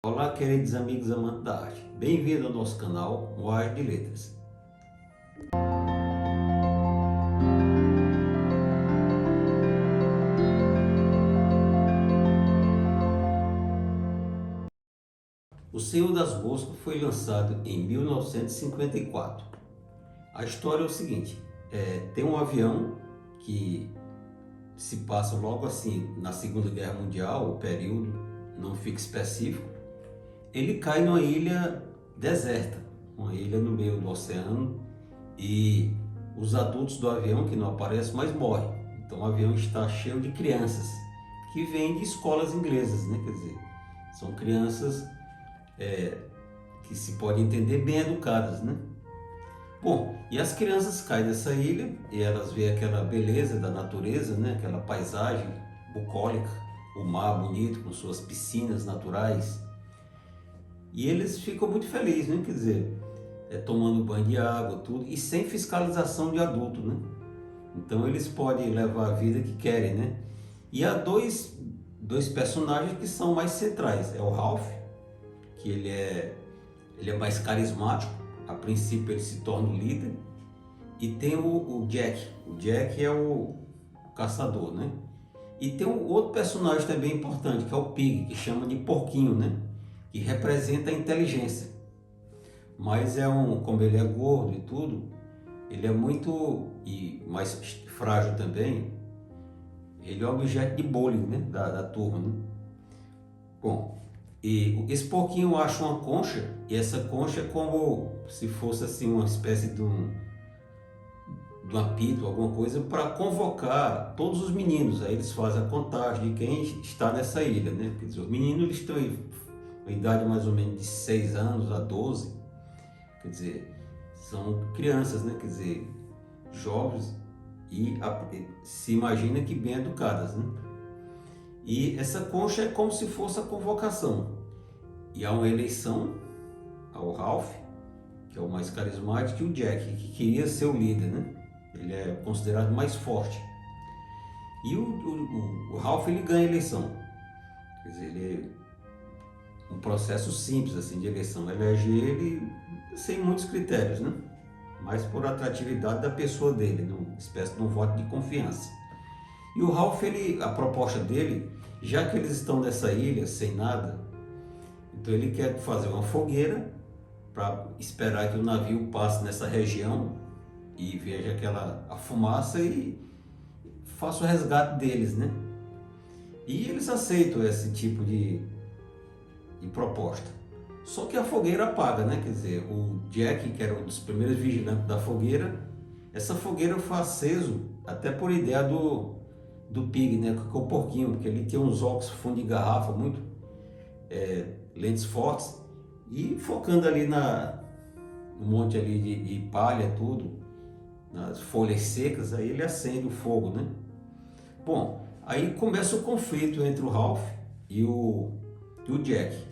Olá, queridos amigos amantes da arte. Bem-vindo ao nosso canal Moagem de Letras. O Senhor das Moscas foi lançado em 1954. A história é o seguinte: tem um avião que se passa logo assim na Segunda Guerra Mundial, o período não fica específico. Ele cai numa ilha deserta, uma ilha no meio do oceano, e os adultos do avião que não aparecem mais morrem. Então o avião está cheio de crianças que vêm de escolas inglesas, né? Quer dizer, são crianças que se pode entender bem educadas, né? Bom, e as crianças caem dessa ilha e elas veem aquela beleza da natureza, né? Aquela paisagem bucólica, o mar bonito com suas piscinas naturais, e eles ficam muito felizes, né? Quer dizer, tomando banho de água, tudo, e sem fiscalização de adulto, né? Então eles podem levar a vida que querem, né? E há dois personagens que são mais centrais. É o Ralph, que ele é mais carismático. A princípio ele se torna o líder. E tem o Jack. O Jack é o caçador, né? E tem um outro personagem também importante, que é o Pig, que chama de Porquinho, né? Que representa a inteligência. Mas como ele é gordo e tudo, ele é muito e mais frágil também. Ele é objeto de bullying, né, da turma, né? Bom, e esse porquinho acha uma concha, e essa concha é como se fosse assim uma espécie de um apito, alguma coisa, para convocar todos os meninos. Aí eles fazem a contagem de quem está nessa ilha, né? Quer dizer, os meninos eles estão em uma idade mais ou menos de 6 anos a 12, quer dizer, são crianças, né? Quer dizer, jovens e se imagina que bem educadas, né? E essa concha é como se fosse a convocação. E há uma eleição ao Ralph, que é o mais carismático, e o Jack, que queria ser o líder, né? Ele é considerado mais forte. E o Ralph ele ganha a eleição. Quer dizer, ele é um processo simples assim de eleição. Elege ele sem muitos critérios, né? Mas por atratividade da pessoa dele, uma espécie de um voto de confiança. E o Ralph, a proposta dele, já que eles estão nessa ilha sem nada, então ele quer fazer uma fogueira para esperar que o navio passe nessa região e veja a fumaça e faça o resgate deles, né? E eles aceitam esse tipo de proposta. Só que a fogueira apaga, né? Quer dizer, o Jack, que era um dos primeiros vigilantes da fogueira, essa fogueira foi aceso até por ideia do Pig, né? Que é o porquinho, porque ele tem uns óculos fundo de garrafa, muito lentes fortes, e focando ali no monte ali de palha, tudo, nas folhas secas, aí ele acende o fogo, né? Bom, aí começa o conflito entre o Ralph e o Jack.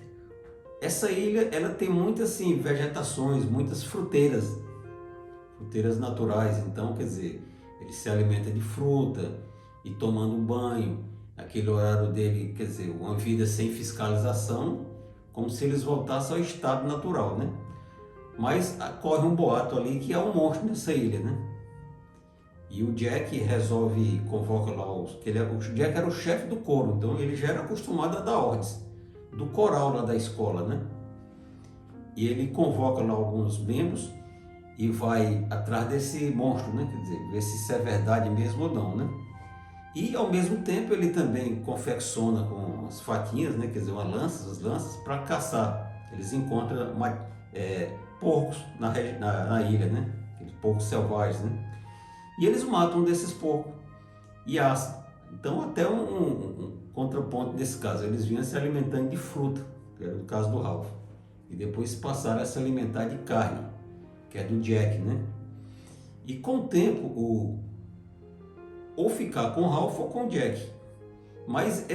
Essa ilha, ela tem muitas assim, vegetações, muitas fruteiras naturais. Então, quer dizer, ele se alimenta de fruta e tomando um banho, aquele horário dele, quer dizer, uma vida sem fiscalização, como se eles voltassem ao estado natural, né? Mas corre um boato ali que há um monstro nessa ilha, né? E o Jack resolve, convoca lá o Jack era o chefe do coro, então ele já era acostumado a dar ordens do coral lá da escola, né? E ele convoca lá alguns membros e vai atrás desse monstro, né? Quer dizer, ver se isso é verdade mesmo ou não, né? E ao mesmo tempo ele também confecciona com as faquinhas, né? Quer dizer, as lanças para caçar. Eles encontram porcos na ilha, né? Aqueles porcos selvagens, né? E eles matam um desses porcos e assam. Então até um contraponto nesse caso, eles vinham se alimentando de fruta, que era o caso do Ralph. E depois passaram a se alimentar de carne, que é do Jack, né? E com o tempo, ou ficar com o Ralph ou com o Jack. Mas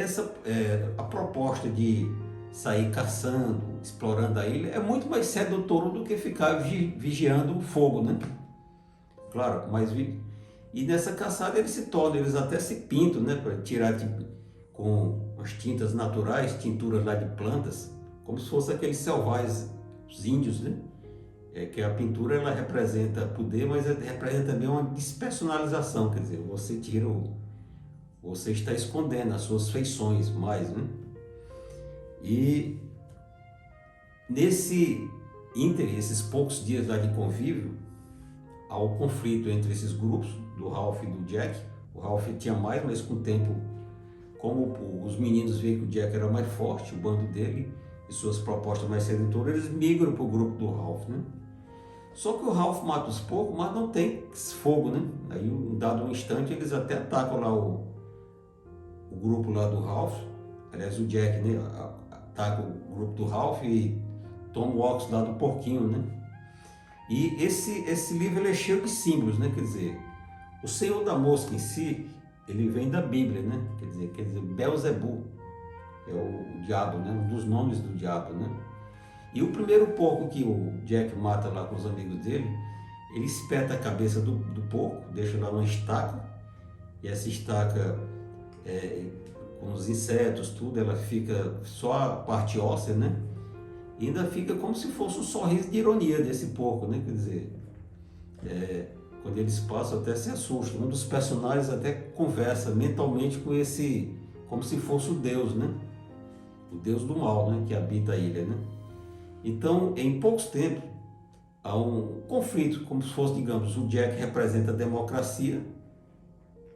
a proposta de sair caçando, explorando a ilha, é muito mais sedutora do que ficar vigiando o fogo, né? Claro, e nessa caçada eles até se pintam, né? Para tirar com as tintas naturais, tinturas lá de plantas, como se fosse aqueles selvagens, os índios, né? Que a pintura ela representa poder, mas representa também uma despersonalização, quer dizer, você está escondendo as suas feições mais, né? E nesse esses poucos dias lá de convívio, há o conflito entre esses grupos, do Ralph e do Jack. O Ralph tinha mais, mas com o tempo, como os meninos veem que o Jack era mais forte, o bando dele, e suas propostas mais sedutoras, eles migram para o grupo do Ralph, né? Só que o Ralph mata os poucos, mas não tem fogo, né? Aí, em dado um instante, eles até atacam lá o grupo lá do Ralph. Aliás, o Jack, né, ataca o grupo do Ralph e toma o óculos lá do porquinho, né? E esse livro ele é cheio de símbolos, né? Quer dizer, o Senhor da Mosca em si, ele vem da Bíblia, né? Quer dizer, Belzebu é o diabo, né? Um dos nomes do diabo, né? E o primeiro porco que o Jack mata lá com os amigos dele, ele espeta a cabeça do porco, deixa lá uma estaca, e essa estaca, com os insetos, tudo, ela fica só a parte óssea, né? E ainda fica como se fosse um sorriso de ironia desse porco, né? Quer dizer, quando eles passam até se assustam. Um dos personagens até conversa mentalmente com esse, como se fosse o Deus, né? O Deus do mal, né? Que habita a ilha, né? Então, em poucos tempos, há um conflito, como se fosse, digamos, o Jack representa a democracia,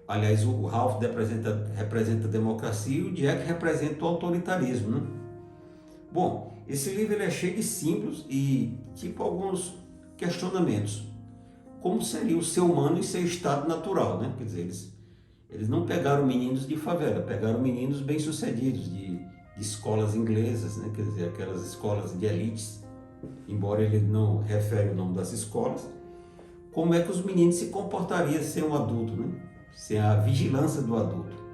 aliás, o Ralph representa a democracia e o Jack representa o autoritarismo, né? Bom, esse livro ele é cheio de símbolos e, tipo, alguns questionamentos. Como seria o ser humano em seu estado natural, né? Quer dizer, eles não pegaram meninos de favela, pegaram meninos bem-sucedidos, de escolas inglesas, né? Quer dizer, aquelas escolas de elites, embora ele não refere o nome das escolas. Como é que os meninos se comportariam sem um adulto, né? Sem a vigilância do adulto?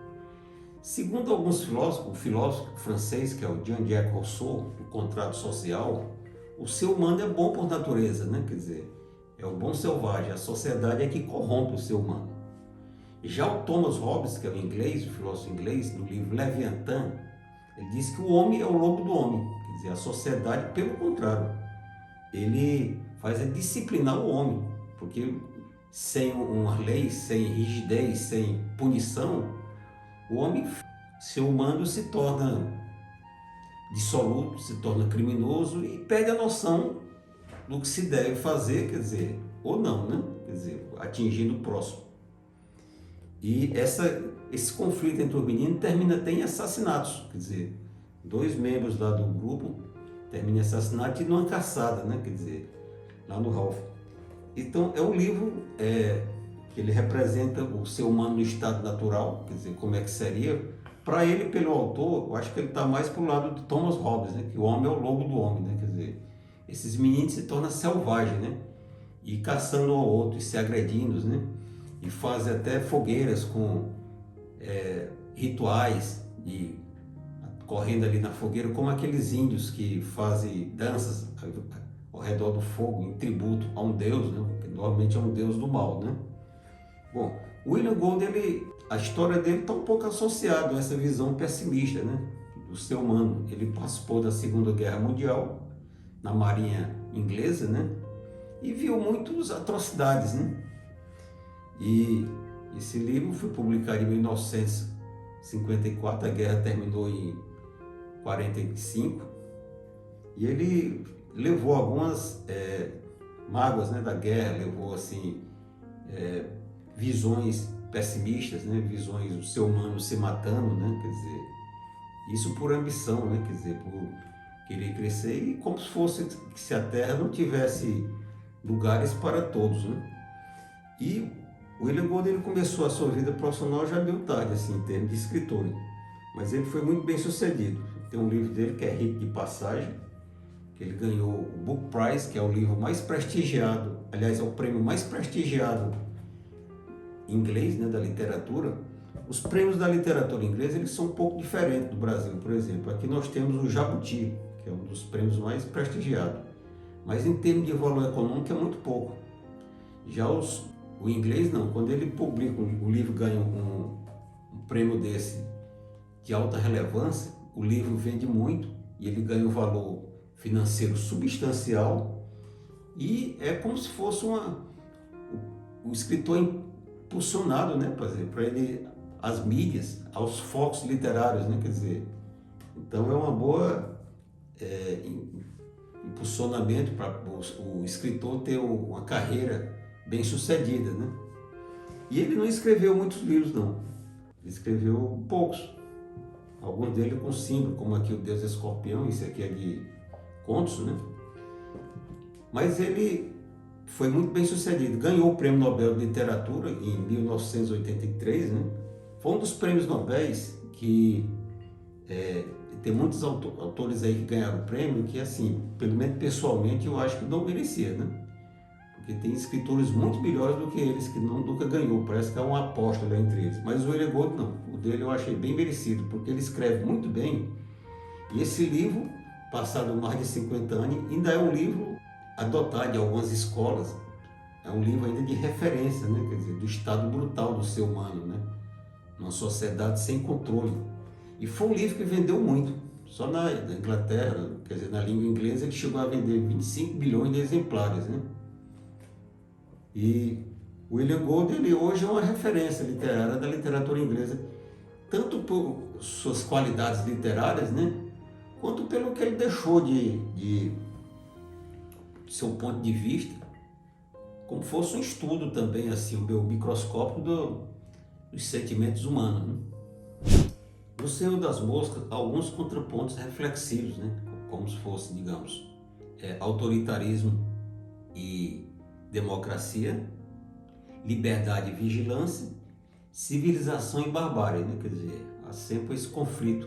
Segundo alguns filósofos, o filósofo francês, que é o Jean-Jacques Rousseau, o contrato social, o ser humano é bom por natureza, né? Quer dizer, é o bom selvagem, a sociedade é que corrompe o ser humano. Já o Thomas Hobbes, que é o inglês, o filósofo inglês, no livro Leviatã, ele diz que o homem é o lobo do homem, quer dizer, a sociedade, pelo contrário, ele faz disciplinar o homem, porque sem uma lei, sem rigidez, sem punição, o homem, ser humano, se torna dissoluto, se torna criminoso e perde a noção do que se deve fazer, quer dizer, ou não, né? Quer dizer, atingindo o próximo. E esse conflito entre os meninos termina até em assassinatos, quer dizer, 2 membros lá do grupo terminam em assassinato e numa caçada, né? Quer dizer, lá no Ralph. Então, é um livro que ele representa o ser humano no estado natural, quer dizer, como é que seria. Para ele, pelo autor, eu acho que ele está mais para o lado de Thomas Hobbes, né? Que o homem é o lobo do homem, né? Quer dizer, esses meninos se tornam selvagens, né? E caçando um ao outro, e se agredindo, né? E fazem até fogueiras com rituais, e correndo ali na fogueira, como aqueles índios que fazem danças ao redor do fogo, em tributo a um deus, né? Que normalmente é um deus do mal, né? Bom, William Gold, a história dele está um pouco associada a essa visão pessimista, né? Do ser humano. Ele participou da Segunda Guerra Mundial, na Marinha Inglesa, né? E viu muitas atrocidades, né? E esse livro foi publicado em 1954, a guerra terminou em 45, e ele levou algumas mágoas, né, da guerra, levou assim visões pessimistas, né, visões do ser humano se matando, né, quer dizer, isso por ambição, né, quer dizer, por querer crescer, e como se fosse se a Terra não tivesse lugares para todos, né? E o William Gold, ele começou a sua vida profissional já meio tarde, assim, em termos de escritor, mas ele foi muito bem sucedido. Tem um livro dele que é Rito de Passagem, que ele ganhou o Book Prize, que é o livro mais prestigiado, aliás, é o prêmio mais prestigiado em inglês, né, da literatura. Os prêmios da literatura inglesa, eles são um pouco diferentes do Brasil, por exemplo. Aqui nós temos o Jabuti, que é um dos prêmios mais prestigiados, mas em termos de valor econômico é muito pouco. Já o inglês não, quando ele publica o livro, ganha um prêmio desse de alta relevância, o livro vende muito e ele ganha um valor financeiro substancial, e é como se fosse o escritor impulsionado, né, para ele, as mídias, aos focos literários, né, quer dizer, então é uma boa impulsionamento para o escritor ter uma carreira bem sucedida, né? E ele não escreveu muitos livros, não. Ele escreveu poucos. Alguns deles com símbolo, como aqui o Deus Escorpião, isso aqui é de contos, né? Mas ele foi muito bem sucedido. Ganhou o Prêmio Nobel de Literatura em 1983, né? Foi um dos prêmios Nobel que tem muitos autores aí que ganharam o prêmio que, assim, pelo menos pessoalmente, eu acho que não merecia, né? Porque tem escritores muito melhores do que eles, que nunca ganhou, parece que é um apóstolo entre eles. Mas o William Gold não, o dele eu achei bem merecido, porque ele escreve muito bem. E esse livro, passado mais de 50 anos, ainda é um livro adotado em algumas escolas. É um livro ainda de referência, né? Quer dizer, do estado brutal do ser humano, né? Numa sociedade sem controle. E foi um livro que vendeu muito. Só na Inglaterra, quer dizer, na língua inglesa, ele chegou a vender 25 milhões de exemplares, né? E o William Gold, ele hoje é uma referência literária da literatura inglesa, tanto por suas qualidades literárias, né, quanto pelo que ele deixou de seu ponto de vista, como fosse um estudo também, assim, o meu microscópio dos sentimentos humanos, né? No Senhor das Moscas, alguns contrapontos reflexivos, né, como se fosse, digamos, autoritarismo e democracia, liberdade e vigilância, civilização e barbárie, né? Quer dizer, há sempre esse conflito.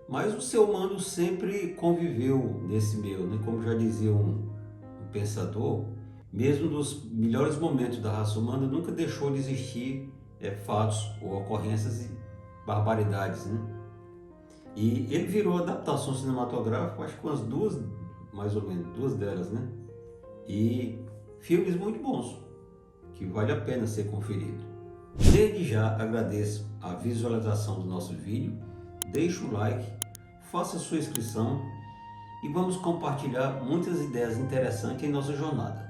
Mas o ser humano sempre conviveu nesse meio, né? Como já dizia um pensador, mesmo nos melhores momentos da raça humana, nunca deixou de existir fatos ou ocorrências e barbaridades, né? E ele virou adaptação cinematográfica, acho que umas duas, mais ou menos, duas delas, né? E filmes muito bons, que vale a pena ser conferido. Desde já agradeço a visualização do nosso vídeo, deixe o like, faça a sua inscrição e vamos compartilhar muitas ideias interessantes em nossa jornada.